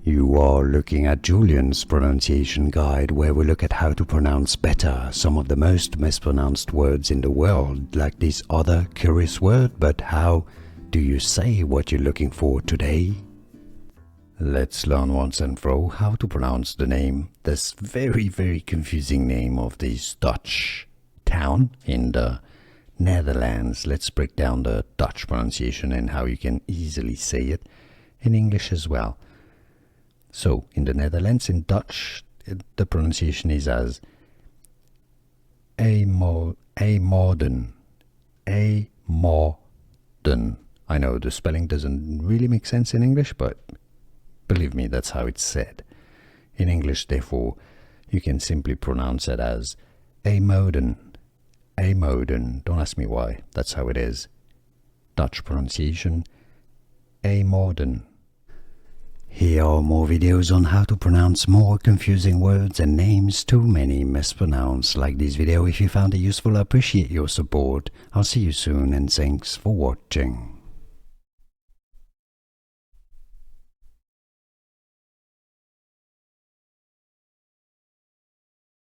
You are looking at Julian's pronunciation guide, where we look at how to pronounce better some of the most mispronounced words in the world, like this other curious word. But how do you say what you're looking for today? Let's learn once and for all how to pronounce the name, this very confusing name of this Dutch town in the Netherlands. Let's break down the Dutch pronunciation and how you can easily say it in English as well. So, in the Netherlands, in Dutch, the pronunciation is as IJmuiden. IJmuiden. I know the spelling doesn't really make sense in English, but believe me, that's how it's said. In English, therefore, you can simply pronounce it as IJmuiden. IJmuiden. Don't ask me why. That's how it is. Dutch pronunciation, IJmuiden. Here are more videos on how to pronounce more confusing words and names too many mispronounced. Like this video if you found it useful. I appreciate your support. I'll see you soon and thanks for watching.